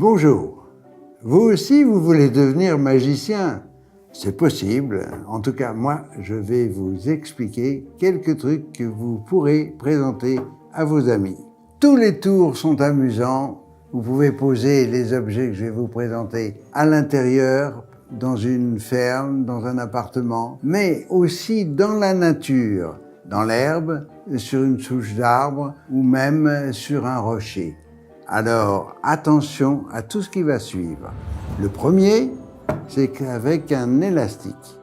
Bonjour, vous aussi vous voulez devenir magicien? C'est possible, en tout cas moi je vais vous expliquer quelques trucs que vous pourrez présenter à vos amis. Tous les tours sont amusants, vous pouvez poser les objets que je vais vous présenter à l'intérieur, dans une ferme, dans un appartement, mais aussi dans la nature, dans l'herbe, sur une souche d'arbre ou même sur un rocher. Alors, attention à tout ce qui va suivre. Le premier, c'est qu'avec un élastique,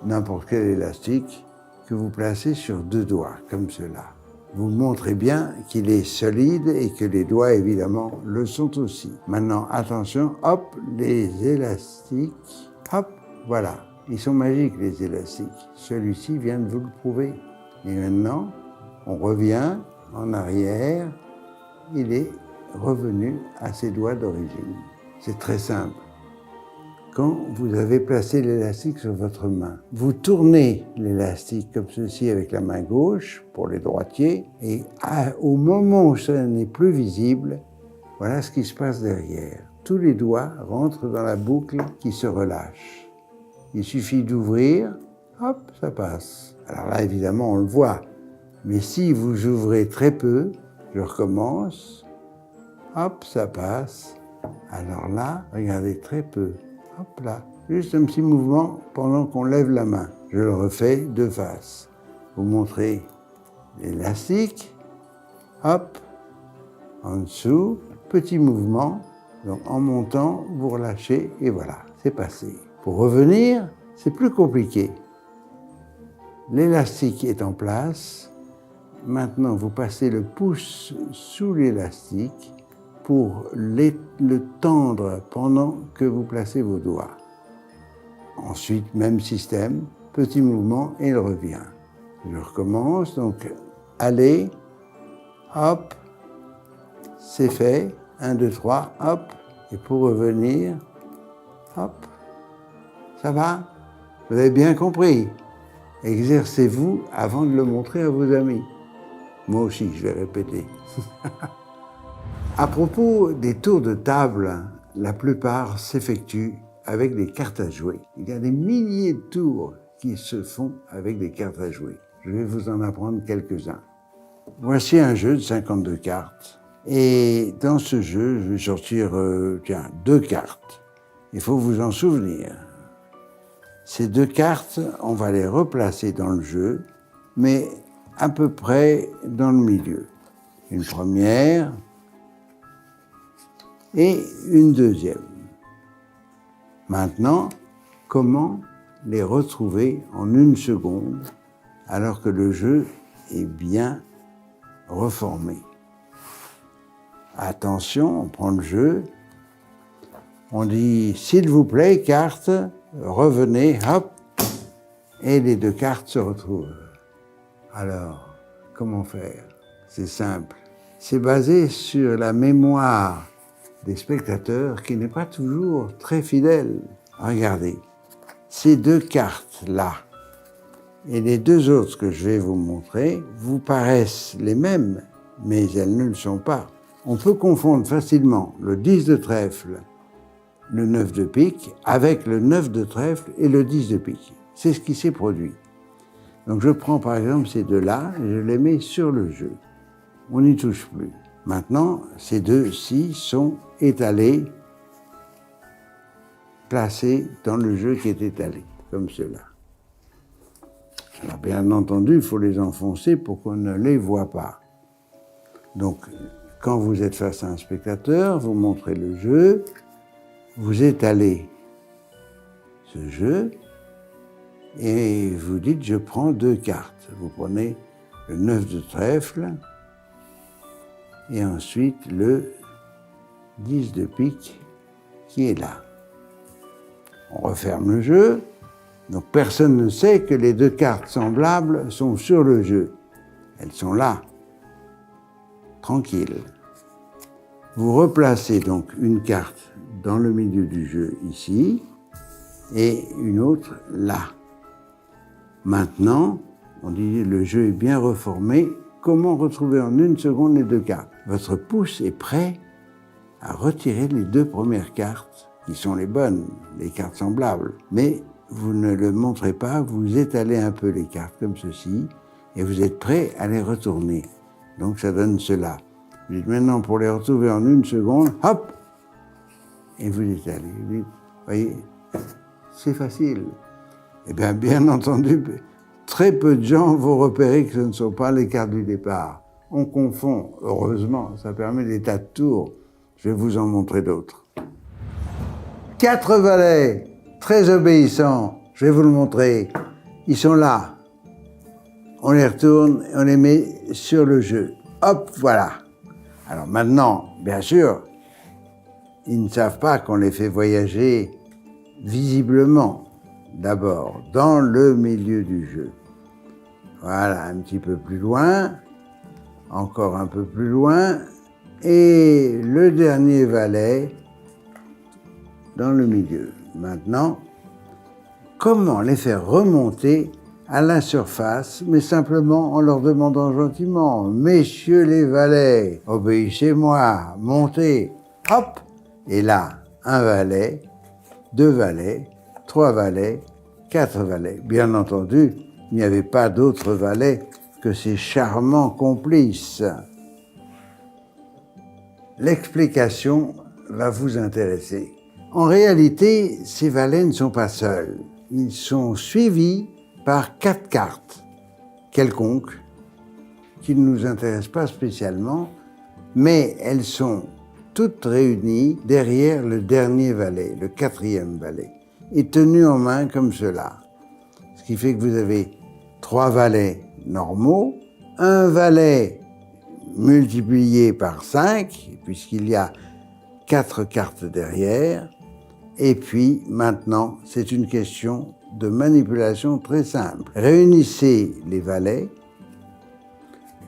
n'importe quel élastique, que vous placez sur 2 doigts, comme cela. Vous montrez bien qu'il est solide et que les doigts, évidemment, le sont aussi. Maintenant, attention, hop, les élastiques, hop, voilà. Ils sont magiques, les élastiques. Celui-ci vient de vous le prouver. Et maintenant, on revient en arrière. Il est revenu à ses doigts d'origine. C'est très simple. Quand vous avez placé l'élastique sur votre main, vous tournez l'élastique comme ceci avec la main gauche pour les droitiers et au moment où ça n'est plus visible, voilà ce qui se passe derrière. Tous les doigts rentrent dans la boucle qui se relâche. Il suffit d'ouvrir, hop, ça passe. Alors là, évidemment, on le voit. Mais si vous ouvrez très peu, je recommence, hop, ça passe. Alors là, regardez très peu. Hop là, juste un petit mouvement pendant qu'on lève la main. Je le refais de face. Vous montrez l'élastique, hop, en dessous, petit mouvement. Donc en montant, vous relâchez et voilà, c'est passé. Pour revenir, c'est plus compliqué. L'élastique est en place. Maintenant, vous passez le pouce sous l'élastique pour le tendre pendant que vous placez vos doigts. Ensuite, même système, petit mouvement et il revient. Je recommence, donc allez, hop, c'est fait, 1, 2, 3, hop, et pour revenir, hop, ça va? Vous avez bien compris? Exercez-vous avant de le montrer à vos amis. Moi aussi, je vais répéter. À propos des tours de table, la plupart s'effectuent avec des cartes à jouer. Il y a des milliers de tours qui se font avec des cartes à jouer. Je vais vous en apprendre quelques-uns. Voici un jeu de 52 cartes. Et dans ce jeu, je vais sortir 2 cartes. Il faut vous en souvenir. Ces 2 cartes, on va les replacer dans le jeu, mais à peu près dans le milieu. Une première et une deuxième. Maintenant, comment les retrouver en 1 seconde alors que le jeu est bien reformé? Attention, on prend le jeu, on dit « s'il vous plaît, carte », revenez, hop, et les 2 cartes se retrouvent. Alors, comment faire? C'est simple. C'est basé sur la mémoire des spectateurs qui n'est pas toujours très fidèle. Regardez, ces 2 cartes-là et les 2 autres que je vais vous montrer vous paraissent les mêmes, mais elles ne le sont pas. On peut confondre facilement le 10 de trèfle, le 9 de pique, avec le 9 de trèfle et le 10 de pique. C'est ce qui s'est produit. Donc je prends par exemple ces 2-là et je les mets sur le jeu. On n'y touche plus. Maintenant, ces 2-ci sont étalés, placés dans le jeu qui est étalé, comme cela. Alors bien entendu, il faut les enfoncer pour qu'on ne les voit pas. Donc, quand vous êtes face à un spectateur, vous montrez le jeu, vous étalez ce jeu et vous dites « je prends 2 cartes ». Vous prenez le 9 de trèfle et ensuite le 10 de pique qui est là. On referme le jeu, donc personne ne sait que les 2 cartes semblables sont sur le jeu. Elles sont là, tranquilles. Vous replacez donc une carte dans le milieu du jeu ici et une autre là. Maintenant, on dit le jeu est bien reformé. Comment retrouver en 1 seconde les 2 cartes? Votre pouce est prêt à retirer les 2 premières cartes, qui sont les bonnes, les cartes semblables. Mais vous ne le montrez pas, vous étalez un peu les cartes comme ceci, et vous êtes prêt à les retourner. Donc ça donne cela. Vous dites maintenant, pour les retrouver en 1 seconde, hop, et vous étalez. Vous dites, voyez, c'est facile. Eh bien entendu, très peu de gens vont repérer que ce ne sont pas les cartes du départ. On confond, heureusement, ça permet des tas de tours. Je vais vous en montrer d'autres. 4 valets, très obéissants, je vais vous le montrer. Ils sont là. On les retourne et on les met sur le jeu. Hop, voilà. Alors maintenant, bien sûr, ils ne savent pas qu'on les fait voyager visiblement, d'abord, dans le milieu du jeu. Voilà, un petit peu plus loin, encore un peu plus loin, et le dernier valet dans le milieu. Maintenant, comment les faire remonter à la surface, mais simplement en leur demandant gentiment, messieurs les valets, obéissez-moi, montez, hop, et là, 1 valet, 2 valets, 3 valets, 4 valets. Bien entendu, il n'y avait pas d'autres valets que ces charmants complices. L'explication va vous intéresser. En réalité, ces valets ne sont pas seuls. Ils sont suivis par 4 cartes quelconques qui ne nous intéressent pas spécialement, mais elles sont toutes réunies derrière le dernier valet, le 4e valet, et tenues en main comme cela. Ce qui fait que vous avez 3 valets normaux, 1 valet multiplié par 5, puisqu'il y a 4 cartes derrière, et puis maintenant, c'est une question de manipulation très simple. Réunissez les valets,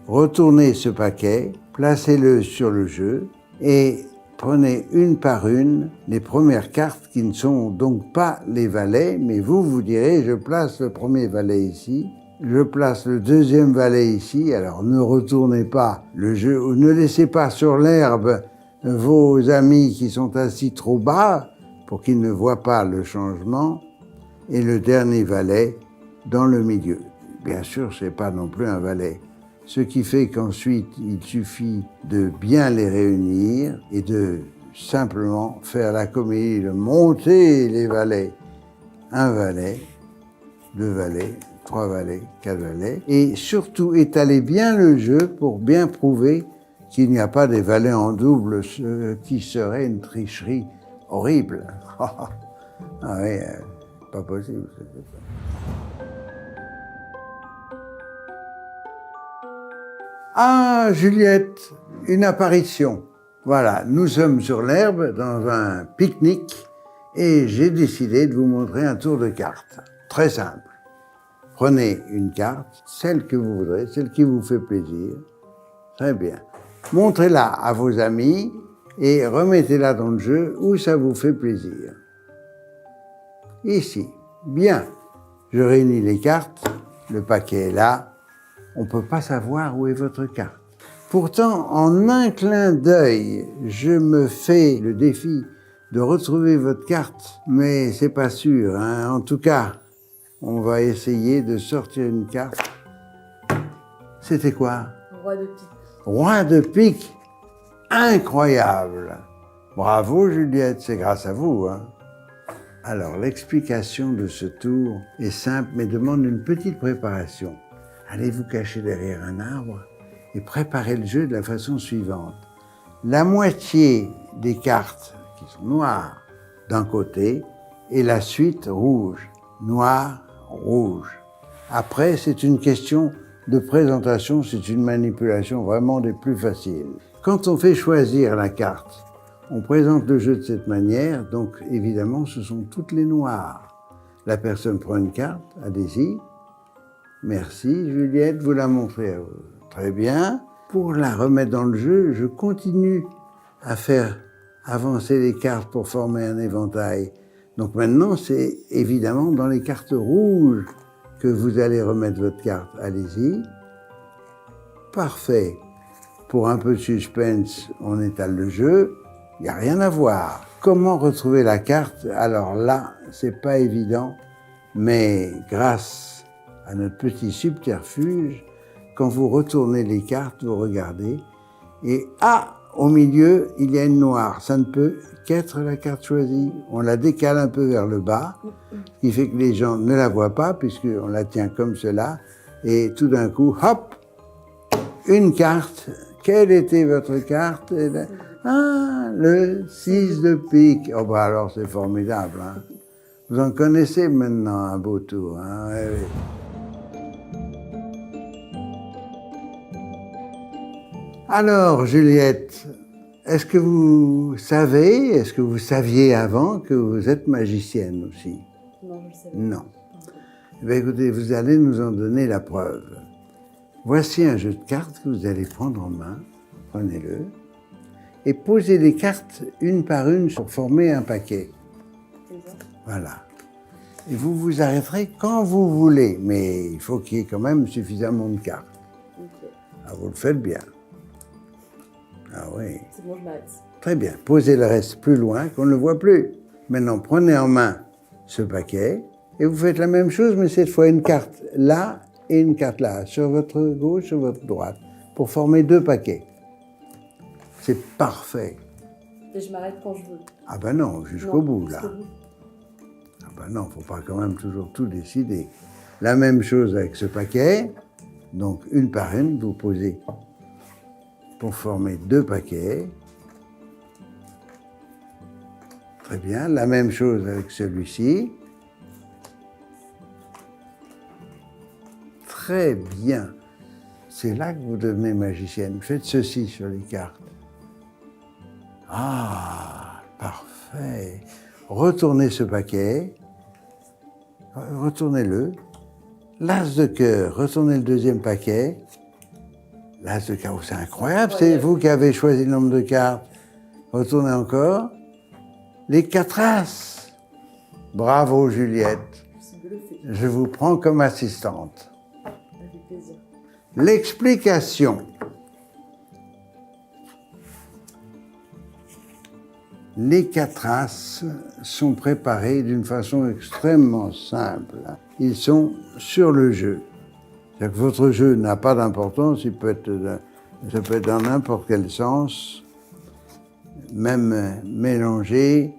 retournez ce paquet, placez-le sur le jeu et prenez une par une les premières cartes qui ne sont donc pas les valets, mais vous direz, je place le premier valet ici, je place le 2e valet ici, alors ne retournez pas le jeu, ou ne laissez pas sur l'herbe vos amis qui sont assis trop bas pour qu'ils ne voient pas le changement, et le dernier valet dans le milieu. Bien sûr, ce n'est pas non plus un valet. Ce qui fait qu'ensuite, il suffit de bien les réunir et de simplement faire la comédie, de monter les valets. 1 valet, 2 valets, 3 valets, 4 valets. Et surtout, étaler bien le jeu pour bien prouver qu'il n'y a pas des valets en double, ce qui serait une tricherie horrible. Ah oui, pas possible. Ah, Juliette, une apparition. Voilà, nous sommes sur l'herbe dans un pique-nique et j'ai décidé de vous montrer un tour de cartes. Très simple. Prenez une carte, celle que vous voudrez, celle qui vous fait plaisir. Très bien. Montrez-la à vos amis et remettez-la dans le jeu où ça vous fait plaisir. Ici. Bien. Je réunis les cartes, le paquet est là. On ne peut pas savoir où est votre carte. Pourtant, en un clin d'œil, je me fais le défi de retrouver votre carte, mais c'est pas sûr, hein. En tout cas, on va essayer de sortir une carte. C'était quoi? Roi de pique. Roi de pique. Incroyable. Bravo Juliette, c'est grâce à vous, hein. Alors, l'explication de ce tour est simple, mais demande une petite préparation. Allez vous cacher derrière un arbre et préparez le jeu de la façon suivante. La moitié des cartes qui sont noires d'un côté et la suite rouge. Noir, rouge. Après, c'est une question de présentation, c'est une manipulation vraiment des plus faciles. Quand on fait choisir la carte, on présente le jeu de cette manière, donc évidemment ce sont toutes les noires. La personne prend une carte, allez-y. Merci Juliette, vous la montrez à vous. Très bien. Pour la remettre dans le jeu, je continue à faire avancer les cartes pour former un éventail. Donc maintenant, c'est évidemment dans les cartes rouges que vous allez remettre votre carte. Allez-y. Parfait. Pour un peu de suspense, on étale le jeu. Il n'y a rien à voir. Comment retrouver la carte? Alors là, c'est pas évident, mais grâce à notre petit subterfuge, quand vous retournez les cartes, vous regardez, et au milieu, il y a une noire. Ça ne peut qu'être la carte choisie. On la décale un peu vers le bas, ce qui fait que les gens ne la voient pas, puisqu'on la tient comme cela, et tout d'un coup, hop, une carte. Quelle était votre carte? Ah, le 6 de pique. Oh bah alors c'est formidable. Hein. Vous en connaissez maintenant un beau tour. Hein? Ouais, ouais. Alors, Juliette, est-ce que vous saviez avant que vous êtes magicienne aussi? Non, je le savais. Non. Eh bien, écoutez, vous allez nous en donner la preuve. Voici un jeu de cartes que vous allez prendre en main. Prenez-le. Et posez les cartes une par une pour former un paquet. Voilà. Et vous vous arrêterez quand vous voulez, mais il faut qu'il y ait quand même suffisamment de cartes. Okay. Ah, vous le faites bien. Ah oui. C'est bon, je m'arrête. Très bien. Posez le reste plus loin qu'on ne le voit plus. Maintenant, prenez en main ce paquet et vous faites la même chose, mais cette fois une carte là et une carte là, sur votre gauche, sur votre droite, pour former 2 paquets. C'est parfait. Et je m'arrête quand je veux. Ah ben non, jusqu'au bout là. Jusqu'au bout. Ah ben non, faut pas quand même toujours tout décider. La même chose avec ce paquet. Donc une par une, vous posez pour former 2 paquets. Très bien. La même chose avec celui-ci. Très bien. C'est là que vous devenez magicienne. Faites ceci sur les cartes. Ah, parfait. Retournez ce paquet. Retournez-le. L'as de cœur. Retournez le 2e paquet. L'as de cœur. Oh, c'est incroyable. C'est vous qui avez choisi le nombre de cartes. Retournez encore. Les 4 as. Bravo, Juliette. Je vous prends comme assistante. Avec plaisir. L'explication. Les 4 as sont préparés d'une façon extrêmement simple. Ils sont sur le jeu. C'est-à-dire que votre jeu n'a pas d'importance, ça peut être dans n'importe quel sens, même mélangé,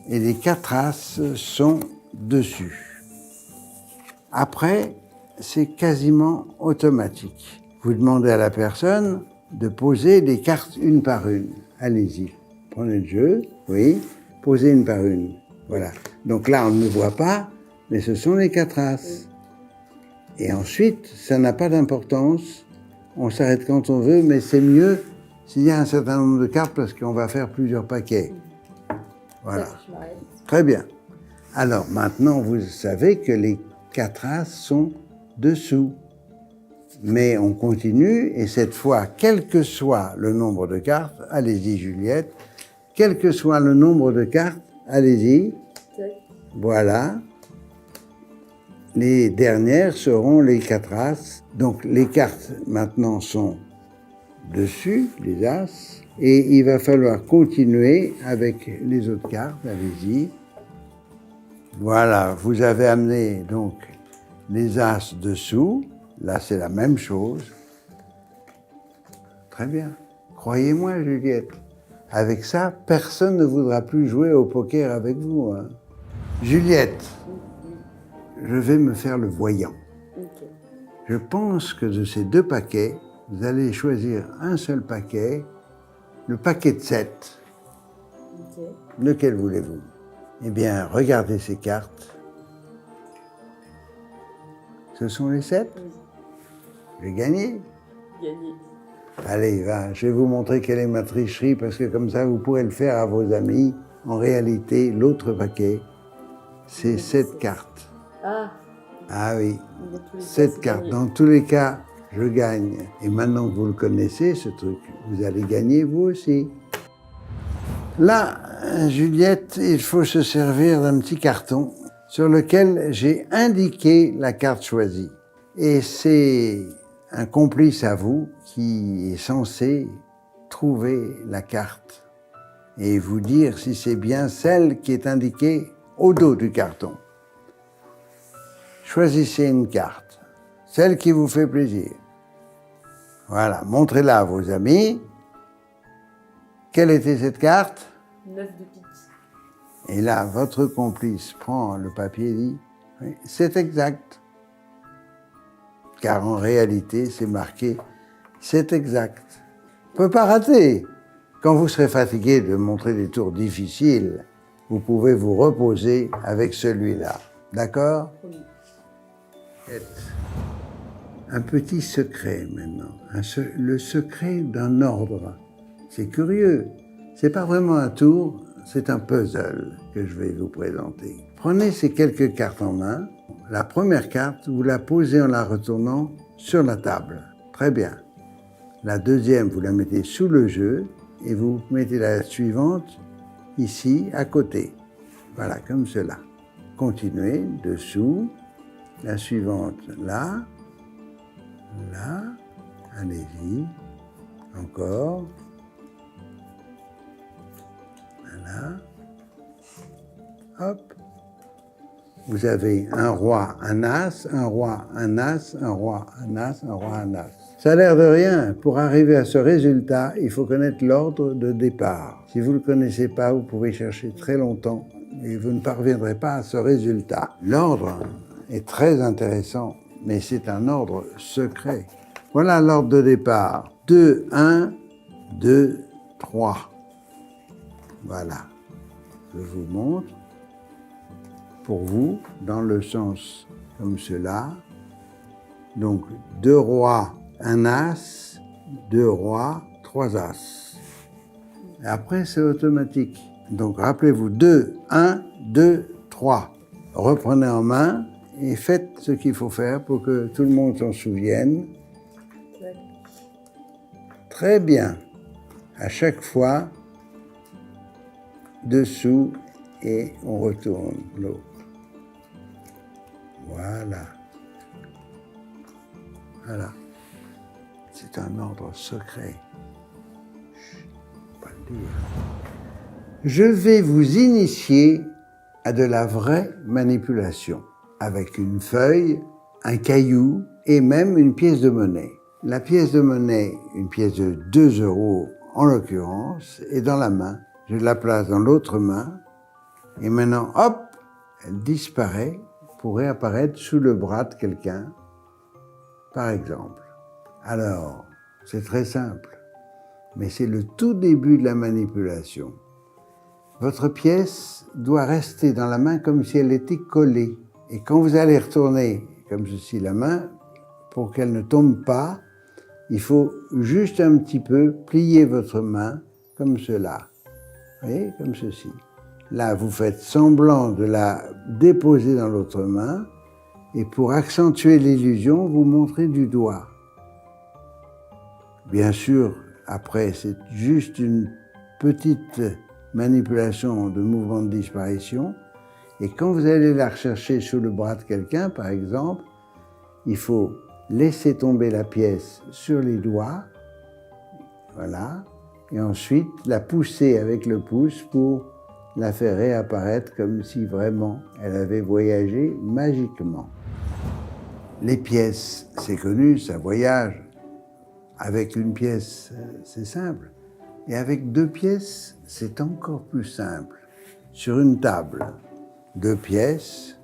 et les 4 as sont dessus. Après, c'est quasiment automatique. Vous demandez à la personne de poser les cartes une par une. Allez-y, prenez le jeu, oui, posez une par une. Voilà. Donc là, on ne le voit pas, mais ce sont les 4 as. Et ensuite, ça n'a pas d'importance. On s'arrête quand on veut, mais c'est mieux s'il y a un certain nombre de cartes parce qu'on va faire plusieurs paquets. Voilà. Très bien. Alors maintenant, vous savez que les 4 as sont dessous. Mais on continue, et cette fois, quel que soit le nombre de cartes, allez-y Juliette, quel que soit le nombre de cartes, allez-y. Voilà. Les dernières seront les 4 as. Donc les cartes maintenant sont dessus, les as, et il va falloir continuer avec les autres cartes, allez-y. Voilà, vous avez amené donc les as dessous. Là, c'est la même chose. Très bien. Croyez-moi, Juliette, avec ça, personne ne voudra plus jouer au poker avec vous. Hein. Juliette, je vais me faire le voyant. Okay. Je pense que de ces 2 paquets, vous allez choisir un seul paquet, le paquet de 7. Okay. Lequel voulez-vous? Eh bien, regardez ces cartes. Ce sont les 7? Oui. J'ai gagné. Gagné. Allez, va, je vais vous montrer quelle est ma tricherie, parce que comme ça, vous pourrez le faire à vos amis. En réalité, l'autre paquet, c'est 7 cartes. Ah. Ah oui, 7 cartes. Dans tous les cas, je gagne. Et maintenant que vous le connaissez, ce truc, vous allez gagner vous aussi. Là, Juliette, il faut se servir d'un petit carton sur lequel j'ai indiqué la carte choisie. Et c'est un complice à vous qui est censé trouver la carte et vous dire si c'est bien celle qui est indiquée au dos du carton. Choisissez une carte, celle qui vous fait plaisir. Voilà, montrez-la à vos amis. Quelle était cette carte? 9 de pique. Et là, votre complice prend le papier et dit « Oui, c'est exact ». Car en réalité, c'est marqué « c'est exact ». On ne peut pas rater. Quand vous serez fatigué de montrer des tours difficiles, vous pouvez vous reposer avec celui-là. D'accord? Oui. Un petit secret maintenant. Le secret d'un ordre. C'est curieux. C'est pas vraiment un tour, c'est un puzzle que je vais vous présenter. Prenez ces quelques cartes en main. La première carte, vous la posez en la retournant sur la table. Très bien. La deuxième, vous la mettez sous le jeu et vous mettez la suivante ici, à côté. Voilà, comme cela. Continuez, dessous. La suivante, là. Là. Allez-y. Encore. Voilà. Hop. Vous avez un roi, un as, un roi, un as, un roi, un as, un roi, un as. Ça a l'air de rien. Pour arriver à ce résultat, il faut connaître l'ordre de départ. Si vous ne le connaissez pas, vous pouvez chercher très longtemps et vous ne parviendrez pas à ce résultat. L'ordre est très intéressant, mais c'est un ordre secret. Voilà l'ordre de départ. 2, 1, 2, 3. Voilà. Je vous montre. Pour vous, dans le sens comme cela. Donc, 2 rois, un as, 2 rois, 3 as. Et après, c'est automatique. Donc, rappelez-vous, 2, 1, 2, 3. Reprenez en main et faites ce qu'il faut faire pour que tout le monde s'en souvienne. Ouais. Très bien. À chaque fois, dessous et on retourne l'autre. Voilà. Voilà. C'est un ordre secret. Chut, pas le dire. Je vais vous initier à de la vraie manipulation, avec une feuille, un caillou et même une pièce de monnaie. La pièce de monnaie, une pièce de 2 € en l'occurrence, est dans la main. Je la place dans l'autre main et maintenant, hop, elle disparaît pour réapparaître sous le bras de quelqu'un, par exemple. Alors, c'est très simple, mais c'est le tout début de la manipulation. Votre pièce doit rester dans la main comme si elle était collée. Et quand vous allez retourner, comme ceci, la main, pour qu'elle ne tombe pas, il faut juste un petit peu plier votre main comme cela. Vous voyez, comme ceci. Là, vous faites semblant de la déposer dans l'autre main et pour accentuer l'illusion, vous montrez du doigt. Bien sûr, après, c'est juste une petite manipulation de mouvement de disparition. Et quand vous allez la rechercher sous le bras de quelqu'un, par exemple, il faut laisser tomber la pièce sur les doigts, voilà, et ensuite la pousser avec le pouce pour la faire réapparaître comme si vraiment elle avait voyagé magiquement. Les pièces, c'est connu, ça voyage. Avec une pièce, c'est simple. Et avec 2 pièces, c'est encore plus simple. Sur une table, 2 pièces,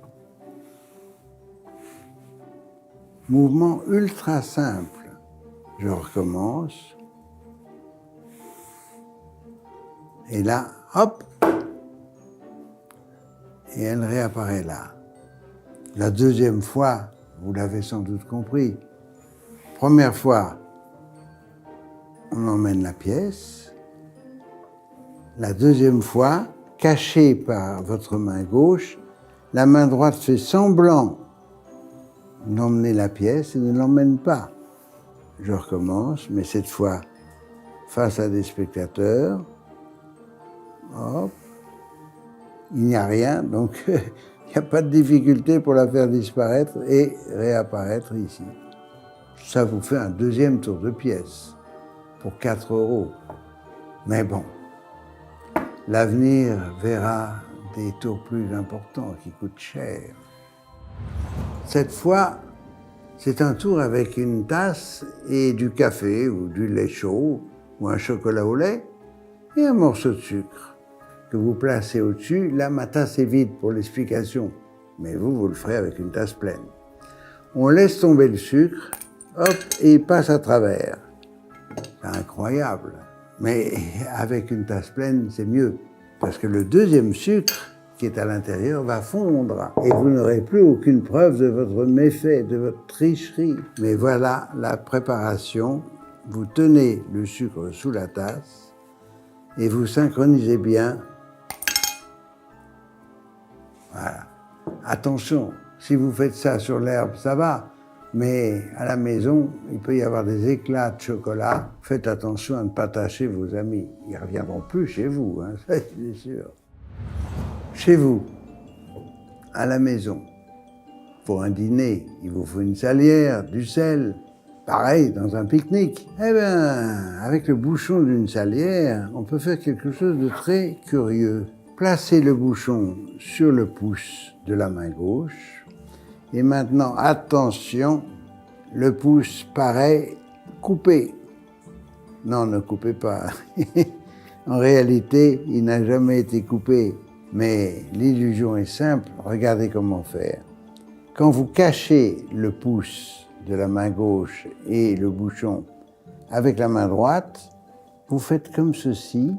mouvement ultra simple. Je recommence. Et là, hop, et elle réapparaît là. La deuxième fois, vous l'avez sans doute compris. Première fois, on emmène la pièce. La deuxième fois, cachée par votre main gauche, la main droite fait semblant d'emmener la pièce et ne l'emmène pas. Je recommence, mais cette fois face à des spectateurs. Hop. Il n'y a rien, donc il n'y a pas de difficulté pour la faire disparaître et réapparaître ici. Ça vous fait un deuxième tour de pièce pour 4 €. Mais bon, L'avenir verra des tours plus importants qui coûtent cher. Cette fois, c'est un tour avec une tasse et du café ou du lait chaud ou un chocolat au lait et un morceau de sucre que vous placez au-dessus. Là, ma tasse est vide pour l'explication, mais vous le ferez avec une tasse pleine. On laisse tomber le sucre, hop, et il passe à travers. C'est incroyable. Mais avec une tasse pleine, c'est mieux. Parce que le deuxième sucre qui est à l'intérieur va fondre. Et vous n'aurez plus aucune preuve de votre méfait, de votre tricherie. Mais voilà la préparation. Vous tenez le sucre sous la tasse et vous synchronisez bien. Voilà. Attention, si vous faites ça sur l'herbe, ça va. Mais à la maison, il peut y avoir des éclats de chocolat. Faites attention à ne pas tâcher vos amis. Ils ne reviendront plus chez vous, hein, ça c'est sûr. Chez vous, à la maison, pour un dîner, il vous faut une salière, du sel. Pareil, dans un pique-nique. Eh bien, avec le bouchon d'une salière, on peut faire quelque chose de très curieux. Placez le bouchon sur le pouce de la main gauche. Et maintenant, attention, le pouce paraît coupé. Non, ne coupez pas. En réalité, il n'a jamais été coupé. Mais l'illusion est simple, regardez comment faire. Quand vous cachez le pouce de la main gauche et le bouchon avec la main droite, vous faites comme ceci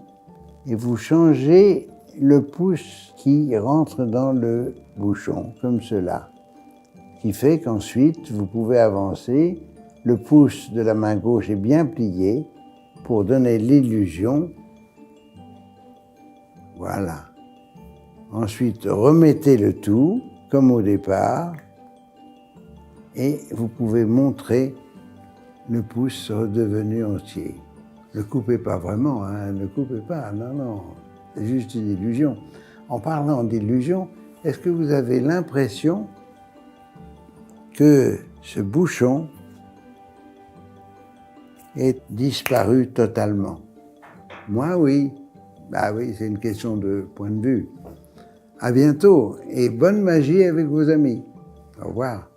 et vous changez le pouce qui rentre dans le bouchon, comme cela. Qui fait qu'ensuite, vous pouvez avancer. Le pouce de la main gauche est bien plié pour donner l'illusion. Voilà. Ensuite, remettez le tout, comme au départ, et vous pouvez montrer le pouce redevenu entier. Ne coupez pas vraiment, hein, ne coupez pas, non, c'est juste une illusion. En parlant d'illusion, est-ce que vous avez l'impression que ce bouchon est disparu totalement? Moi, oui. Bah oui, c'est une question de point de vue. À bientôt et bonne magie avec vos amis. Au revoir.